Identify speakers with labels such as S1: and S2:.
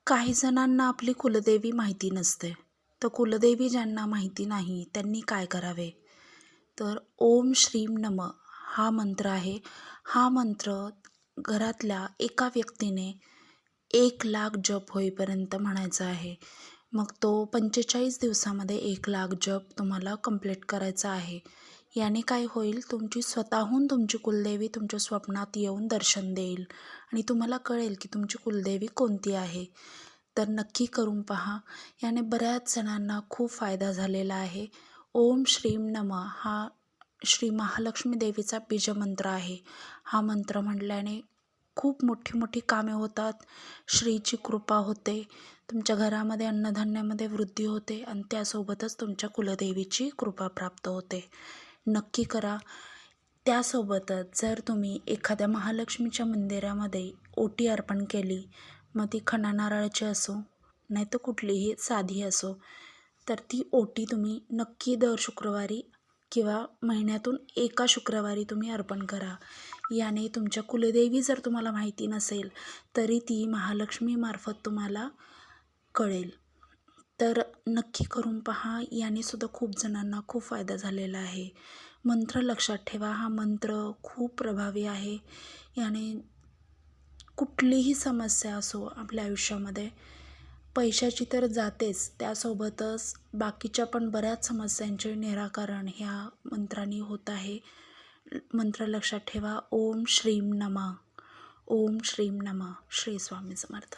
S1: काही जणांना आपली कुलदेवी माहिती नसते. तर कुलदेवी ज्यांना माहिती नाही त्यांनी काय करावे? तर ओम श्रीम नमः हा मंत्र आहे. हा मंत्र घरातल्या एका व्यक्तीने 1,00,000 जप होईपर्यंत म्हणायचा आहे. मग तो 45 दिवसामध्ये 1,00,000 जप तुम्हाला कंप्लीट करायचा आहे. याने काय होईल, तुमची स्वतःहून तुमची कुलदेवी तुमच्या स्वप्नात येऊन दर्शन देईल आणि तुम्हाला कळेल की तुमची कुलदेवी कोणती आहे. तर नक्की करून पहा. याने बऱ्याच जणांना खूप फायदा झालेला आहे. ओम श्रीम नमः हा श्री महालक्ष्मी देवीचा बीजमंत्र आहे. हा मंत्र म्हटल्याने खूप मोठी मोठी कामे होतात. श्रीची कृपा होते. तुमच्या घरामध्ये अन्नधान्यामध्ये वृद्धी होते आणि त्यासोबतच तुमच्या कुलदेवीची कृपा प्राप्त होते. नक्की करा. त्यासोबतच जर तुम्ही एखाद्या महालक्ष्मीच्या मंदिरामध्ये ओटी अर्पण केली, मग ती खणा नारळाची असो नाही तर कुठलीही साधी असो, तर ती ओटी तुम्ही नक्की दर शुक्रवारी किंवा महिन्यातून एका शुक्रवारी तुम्ही अर्पण करा. याने तुमच्या कुलदेवी जर तुम्हाला माहिती नसेल तरी ती महालक्ष्मीमार्फत तुम्हाला कळेल. तर नक्की करून पहा. याने सुद्धा खूप जणांना खूप फायदा झालेला आहे. मंत्र लक्षात ठेवा. हा मंत्र खूप प्रभावी आहे. याने कुठलीही समस्या असो आपल्या आयुष्यामध्ये, पैशाची तर जातेच, त्यासोबतच बाकीच्या पण बऱ्याच समस्यांचे निराकरण ह्या मंत्राने होत आहे. मंत्र लक्षात ठेवा. ओम श्रीम नमः. ओम श्रीम नमः. श्री स्वामी समर्थ.